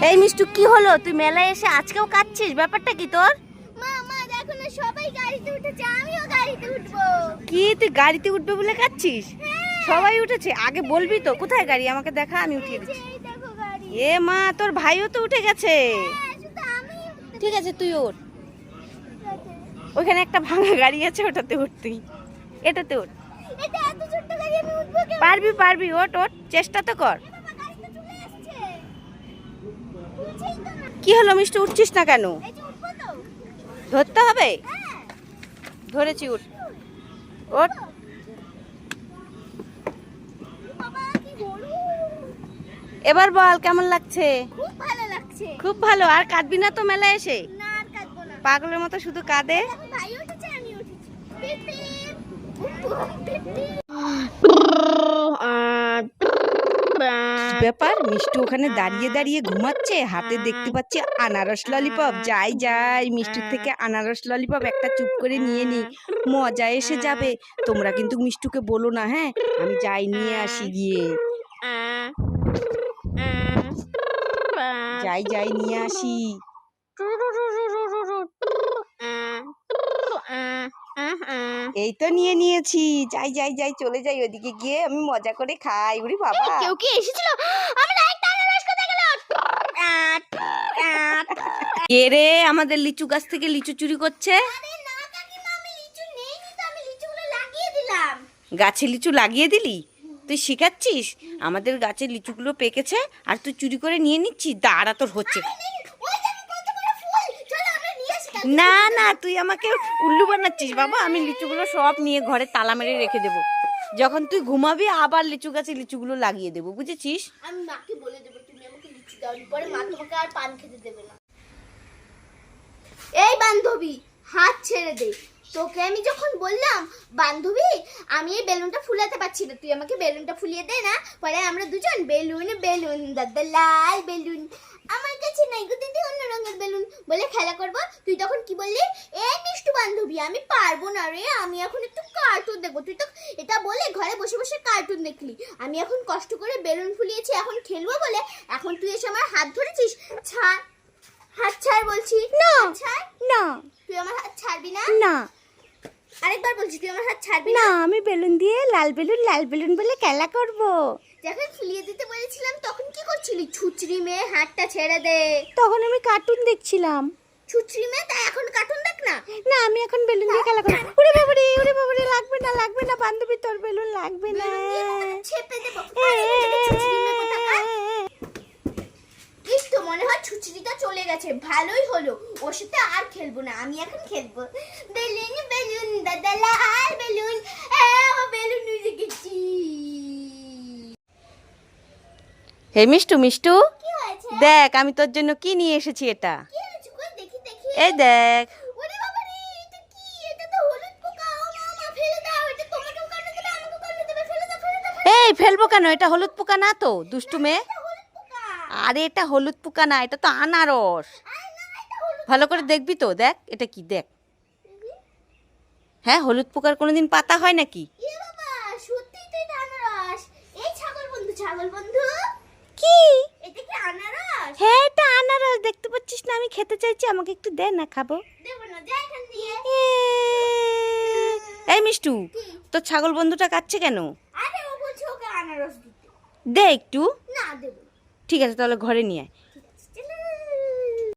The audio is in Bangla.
এই মিষ্টু কি হলো, তুই মেলায় এসে আজকেও কাচ্ছিস? ব্যাপারটা কি তোর? মা মা দেখো না, সবাই গাড়িতে উঠেছে, আমিও গাড়িতে উঠবো। কি তুই গাড়িতে উঠবে বলে কাচ্ছিস? সবাই উঠেছে, আগে বলবি তো কোথায় গাড়ি, আমাকে দেখা, আমি উঠিয়ে দিচ্ছি। এই দেখো গাড়ি। এ মা, তোর ভাইও তো উঠে গেছে। হ্যাঁ, শুধু আমি উঠতে ঠিক আছে তুই ওঠ, পারছি। ওখানে একটা ভাঙা গাড়ি আছে, ওটাতে উঠ তুই, এটাতে উঠ। এটা এত ছোট্ট গাড়ি, আমি উঠবো কেমন? পারবি পারবি, ওঠ ওঠ, চেষ্টা তো কর। বাবা, গাড়িটা চলে আসছে। উঠছেই তো না। কি হলো মিষ্টু, উঠছিস না কেন? এই যে উঠবো তো। ধরতে হবে? হ্যাঁ। ধরেছি, উঠ ওঠ। বাবা কি গরু। এবার বল কেমন লাগছে? খুব ভালো লাগছে। খুব ভালো। আর কাঁদবি না তো মেলায় এসে? না আর কাঁদবো না। পাগলের মতো শুধু কাঁদে। দেখো ভাই উঠেছে, আমি উঠেছি। পিপ পিপ। পিপ পিপ। ব্যাপার, মিষ্টু ওখানে দাঁড়িয়ে দাঁড়িয়ে ঘুমাচ্ছে, হাতে দেখতে পাচ্ছি আনারস ললিপপ। যাই যাই, মিষ্টুর থেকে আনারস ললিপপ একটা চুপ করে নিয়ে নি, মজা এসে যাবে। তোমরা কিন্তু মিষ্টুকে বলো না, হ্যাঁ? আমি যাই নিয়ে আসি গিয়ে, যাই যাই নিয়ে আসি। এই তো নিয়ে নিয়েছি, যাই যাই যাই, চলে যাই ওদিকে, গিয়ে আমি মজা করে খাই। উরি বাবা, কেউ কি এসেছিল? আমি না একটা আনারস কোথায় গেল? কে রে আমাদের লিচু গাছ থেকে লিচু চুরি করছে? আরে না কাকিমা, আমি লিচু নেইনি তো, আমি লিচুগুলো লাগিয়ে দিলাম। গাছে লিচু লাগিয়ে দিলি? তুই শিখাচ্ছিস? আমাদের গাছের লিচুগুলো পেকেছে আর তুই চুরি করে নিয়ে নিচ্ছিস? দাঁড়া, তোর হচ্ছে। ওই দেখো কত বড় ফুল। চলো আমরা নিয়ে আসি কালকে। না না, তুই আমাকে উল্লু বানাচ্ছিস বাবা। আমি লিচুগুলো সব নিয়ে ঘরে তালা মেরে রেখে দেবো, যখন তুই ঘুমাবি আবার লিচু গাছে লিচুগুলো লাগিয়ে দেবো, বুঝেছিস? আমি মাকে বলে দেবো তুমি আমাকে লিচু দাও, পরে মা তোমাকে আর পান খেতে দেবে না। এই বান্ধবী, হাত ছেড়ে দে। তোকে আমি যখন বললাম বান্ধবী আমি এই বেলুনটা ফুলাতে পারছি না, তুই আমাকে বেলুনটা ফুলিয়ে দে না, পরে আমরা দুজন বেলুন বেলুন দাদা লাল বেলুন, আমার কাছে নাই গো দিদি অন্য রঙের বেলুন বলে খেলা করব। তুই তখন কি বললি? এই মিষ্টু বান্ধবী আমি পারবো না রে, আমি এখন একটু কার্টুন দেখবো। তুই তো এটা বলে ঘরে বসে বসে কার্টুন দেখলি, আমি এখন কষ্ট করে বেলুন ফুলিয়েছি, এখন খেলবো বলে এখন তুই এসে আমার হাত ধরেছিস। ছাড়, হাত ছাড় বলছি। না ছাড়, না তুই আমার হাত ছাড়বি না। না আরেকবার বলছি, তুই আমার হাত ছাড়বি না, না। আমি বেলুন দিয়ে লাল বেলুন বলে খেলা করব। যখন ফুলিয়ে দিতে বলেছিলাম তখন কি করছিলি? ছুচরি মেয়ে, হাতটা ছেড়ে দে। তখন আমি কার্টুন দেখছিলাম। ছুচরি মেয়ে, তাই এখন কার্টুন দেখ না। না, আমি এখন বেলুন দিয়ে খেলা করব। ওরে বাবারে, লাগবে না বান্ধবী, তোর বেলুন লাগবে না। বেলুন দিয়ে তোকে ছেপে দেবো। ছুচরি মেয়ে কোথাকার। এই তো মনে হয় ছুচরিটা চলে গেছে, ভালোই হলো, ওর সাথে আর খেলবো না, আমি এখন খেলবো। বেলুন বেলুন দাদা লাল বেলুন, বেলুন উড়ে গেছি। হে মিষ্টু মিষ্টু, কি হয়েছে? দেখ আমি তোর জন্য কি নিয়ে এসেছি। এটা কি হয়েছে? কই দেখি দেখি। এই দেখ। ওরে বাবা রে, এটা কি? এটা তো হলুদ পোকা। ও মা, ফেলে দাও। এটা তোমাকেও কামড়ে দেবে, আমাকেও কামড়ে দেবে। ফেলে দাও, ফেলে দাও, ফেলে দাও। এই ফেলবো কেন? এটা হলুদ পোকা না তো, দুষ্টু মেয়ে। এটা হলুদ পোকা। আরে এটা হলুদ পোকা না, এটা তো আনারস। আরে না, এটা হলুদ। ভালো করে দেখবি তো, দেখ এটা কি, দেখ। হ্যাঁ, হলুদ পোকার কোনোদিন পাতা হয় নাকি? এ বাবা, সত্যিই তো এটা আনারস। এই ছাগল বন্ধু, ছাগল বন্ধু, কি? এটা কি আনারস? হ্যাঁ, এটা আনারস। দেখতে পাচ্ছিস না আমি খেতে চাইছি, আমাকে একটু দে না, খাবো। দেবো না, যা এখান দিয়ে। এই মিষ্টু, কি? তোর ছাগল বন্ধুটা কাচ্ছে কেন? আরে ও বলছে ওকে আনারস দিতে। দে একটু। না, দেবো না। ঠিক আছে, তাহলে ঘরে নিয়ে আয়।